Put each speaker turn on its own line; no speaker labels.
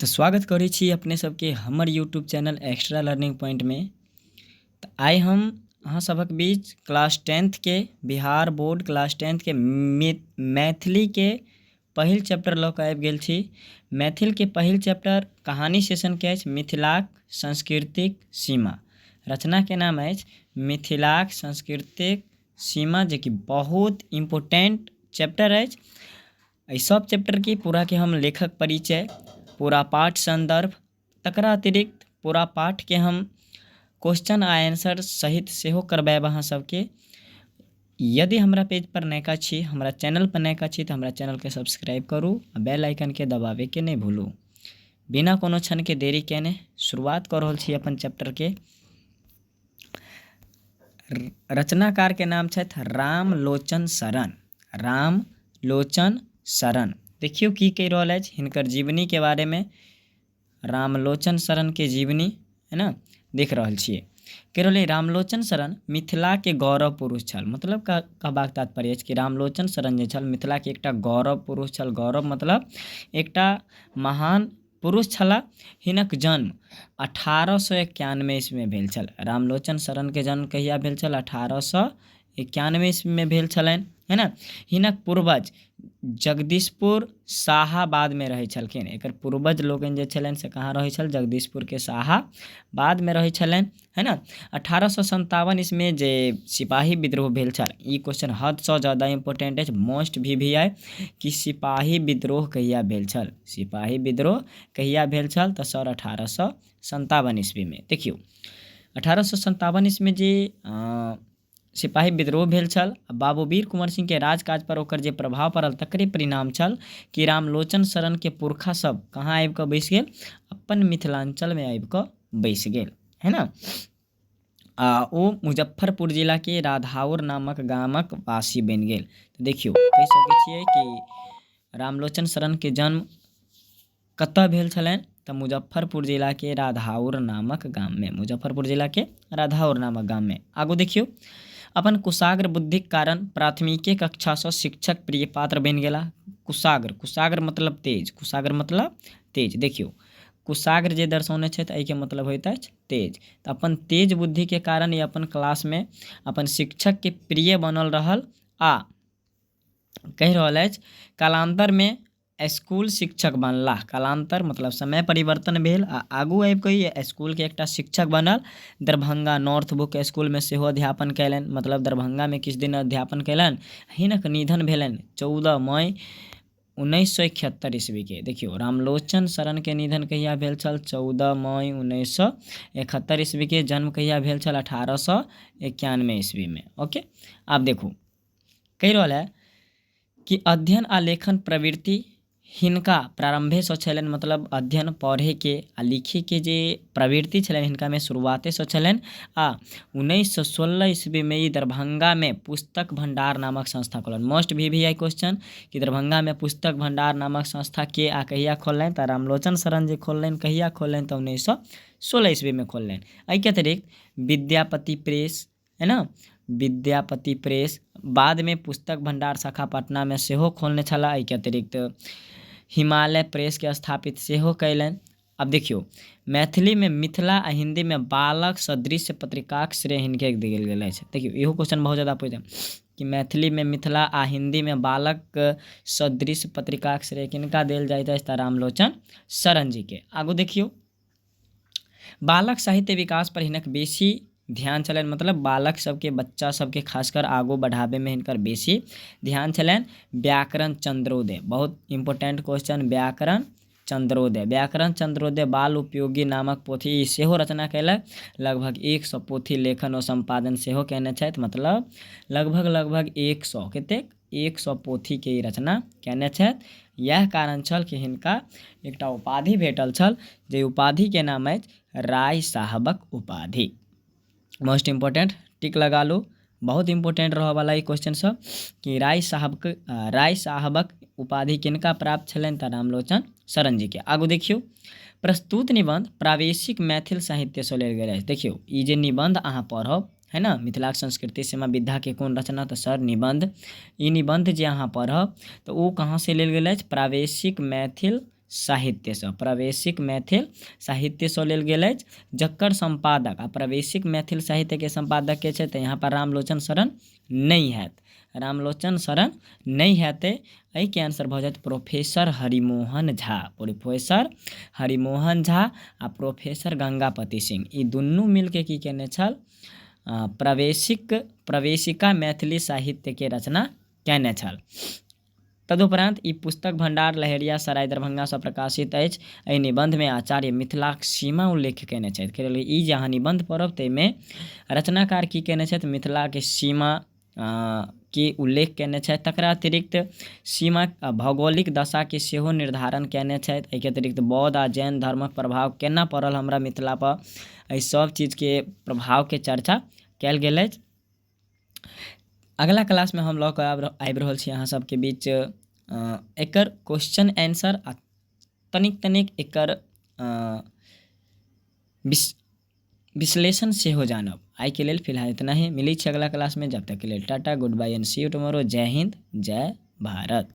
तो स्वागत करै छी अपने सबके हमर YouTube channel extra learning point में। तो आइ हम अहाँ सबक बीच क्लास 10th के बिहार बोर्ड क्लास 10th के मैथिली के पहिल चैप्टर लऽ कऽ आबि गेल छी। मैथिल के पहिल चैप्टर कहानी सेशन के अछि मिथिलाक सांस्कृतिक सीमा। रचना के नाम अछि मिथिलाक सांस्कृतिक सीमा, जे कि बहुत इम्पोर्टेंट चैप्टर अछि। एहि सब चैप्टर की पूरा के हम लेखक परिचय, पूरा पाठ संदर्भ, तकरा अतिरिक्त पूरा पाठ के हम क्वेश्चन आ आंसर सहित सेहो करबाएब अहाँ सबके। यदि हमरा पेज पर नयका छी, हमरा चैनल पर नयका छी, तो हमरा चैनल के सब्सक्राइब करू आ बेल आइकन के दबावे के नहीं भूलू। बिना कोनो क्षण के देरी केने शुरुआत कर रहल छी अपन चैप्टर के। रचनाकार के नाम छथि रामलोचन शरण। रामलोचन शरण देखियो की कह रहल अछि हिनकर जीवनी के बारे में। रामलोचन शरण के जीवनी है ना देख रहल छिए। कह रहल रामलोचन शरण मिथिला के गौरव पुरुष छल। मतलब कहबाक तात्पर्य अछि कि रामलोचन शरण जे छल मिथिला के एकटा गौरव पुरुष छल। गौरव मतलब एकटा महान पुरुष छला। हिनक जन्म 1891 ईस्वी में भेल छल। रामलोचन शरण के जन्म कहिया भेल छल? 1891 ईस्वी में भेल छलनि, है ना। हिनक पूर्वज जगदीशपुर शाहाबाद में रहै छलखिन। एकर पूर्वज लोगन जे छलनि से कहाँ रहै छल? जगदीशपुर के शाहाबाद में रहै छलनि, है ना। 1857 ईस्वी जे सिपाही विद्रोह भेल छल, ई क्वेश्चन हद से ज़्यादा इम्पोर्टेंट अछि, मोस्ट VVI, कि सिपाही विद्रोह कहिया भेल छल? सिपाही विद्रोह कहिया भेल छल? तो सर 1857 ईस्वी में। देखियो 1857 ईस्वी में जे सिपाही विद्रोह भेल छल, बाबू वीर कुंवर सिंह के राजकाज पर ओकर जे प्रभाव पड़ल तकरे परिणाम छल कि रामलोचन शरण के पुरखा सब कहाँ आबि कऽ बैस गेल? अपन मिथिलांचल में आबि कऽ बैस गेल, है ना। ओ मुजफ्फरपुर जिला के राधाउर नामक गामक वासी बनि गेल। तो देखियो कहि सकै छियै कि रामलोचन शरण के जन्म कतऽ भेल छलनि? तो मुजफ्फरपुर जिला के राधाउर नामक गाम में। मुजफ्फरपुर जिला के राधाउर नामक गाम में। आगू देखियो अपन कुशाग्र बुद्धिक कारण प्राथमिके कक्षा से शिक्षक प्रिय पात्र बनि गेला। कुशाग्र, कुशाग्र मतलब तेज, कुशाग्र मतलब तेज। देखियो कुशाग्र जे दर्शौने छथि एहि के मतलब होइत अछि तेज। तो अपन तेज बुद्धि के कारण ये अपन क्लास में अपन शिक्षक के प्रिय बनल रहल आ कहि रहल अछि कालांतर में स्कूल शिक्षक बनला। कालांतर मतलब समय परिवर्तन भेल आ आगू आबि कऽ स्कूल के एकटा शिक्षक बनल। दरभंगा नॉर्थ बुक स्कूल में सेहो अध्यापन कयलनि, मतलब दरभंगा में किछु दिन अध्यापन कयलनि। हिनक निधन भेलनि 14 मई 1971 ईस्वी के। देखियो रामलोचन शरण के निधन कहिया भेल छल? 14 मई 1971 ईस्वी के। जन्म कहिया भेल छल? 1891 ईस्वी में। ओके, आप देखू कहि रहल है कि अध्ययन आ लेखन प्रवृत्ति हिनका प्रारंभे से छलनि। मतलब अध्ययन पढ़े के आ लिखे के जे प्रवृत्ति छलनि हिनका में शुरुआते से छलनि। आ 1916 ईस्वी में ई दरभंगा में पुस्तक भंडार नामक संस्था खोलन। मोस्ट VVI क्वेश्चन कि दरभंगा में पुस्तक भंडार नामक संस्था के आ कहिया खोलनि? तो रामलोचन शरण जे खोलनि कहिया खोलनि? तो 1916 ईस्वी में खोलनि। एहि के अतिरिक्त विद्यापति प्रेस, है ना, विद्यापति प्रेस बाद में पुस्तक भंडार शाखा पटना में सेहो खोलने छला। एहि के अतिरिक्त हिमालय प्रेस के स्थापित सेहो कयलनि। अब देखियो मैथिली में मिथिला आ हिंदी में बालक सदृश पत्रिकाक श्रेय हिनके देल गेल अछि। देखियो इहो क्वेश्चन बहुत ज़्यादा पूछे कि मैथिली में मिथिला आ हिंदी में बालक सदृश पत्रिकाक श्रेय किनका देल जाइत अछि? तो रामलोचन शरण जी के। आगू देखियो बालक साहित्य विकास पर हिनक बेसी ध्यान छलनि। मतलब बालक सबके, बच्चा सबके खासकर आगू बढ़ावे में हिनकर बेसी ध्यान छलनि। व्याकरण चंद्रोदय बहुत इंपोर्टेंट क्वेश्चन। व्याकरण चंद्रोदय, व्याकरण चंद्रोदय बाल उपयोगी नामक पोथी सेहो रचना कयलक। लगभग 100 पोथी लेखन और संपादन सेहो कयने छथि। मतलब लगभग 100 कतेक 100 पोथी के रचना कयने छथि। यह कारण छल कि हिनका एकटा उपाधि भेटल छल, जे उपाधि के नाम अछि राय साहबक उपाधि। मोस्ट इम्पोर्टेंट टिक लगा लो, बहुत इम्पोर्टेंट रह वाला ये क्वेश्चन सब कि राय साहबक उपाधि किनका प्राप्त छलनि? तो रामलोचन शरण जी के। आगू देखियो प्रस्तुत निबंध प्रावेशिक मैथिल साहित्य से लेल गेल अछि। देखियो ई जे निबंध अहाँ पढ़ब, है ना, मिथिलाक संस्कृति सीमा विधा के कोन रचना? तो सर निबंध। ई निबंध जे अहाँ पढ़ब तो वो कहाँ से लेल गेल अछि? प्रावेशिक मैथिल साहित्य सँ, प्रवेशिक मैथिल साहित्य सँ लेल गेल अछि, जकर संपादक आ प्रवेशिक मैथिल साहित्य के संपादक के छै तऽ यहाँ पर रामलोचन शरण नहीं हैत, रामलोचन शरण नहीं हेतै। एहिके आंसर भऽ जायत प्रोफेसर हरिमोहन झा, प्रोफेसर हरिमोहन झा आ प्रोफेसर गंगापति सिंह, ई दुनू मिलके की केने छल, प्रवेशिका मैथिली साहित्य के रचना केने छल। तदुपरांत ई पुस्तक भंडार लहेरियासराय दरभंगा सँ प्रकाशित अछि। एहि निबंध में आचार्य मिथिलाक सीमा उल्लेख केने छथि। के लेल ई जे अहाँ निबंध पढ़ब ताहिमे रचनाकार की केने छथि, मिथिला के सीमा के उल्लेख केने छथि। तकरा अतिरिक्त सीमा भौगोलिक दशा के सेहो निर्धारण केने छथि। एहिके अतिरिक्त बौद्ध आ जैन धर्मक प्रभाव केना पड़ल हमरा मिथिला पर, एहि सब चीज के प्रभाव के चर्चा कयल गेल अछि। अगला क्लास में हम लऽ कऽ आबि रहल छी अहाँ सबके बीच एकर क्वेश्चन आंसर आ तनिक एकर विश्लेषण सेहो जानब। आइ के लेल फिलहाल इतना ही, मिलै छै अगला क्लास में। जब तक के लेल tata, good bye and see you tomorrow. जय हिंद, जय भारत।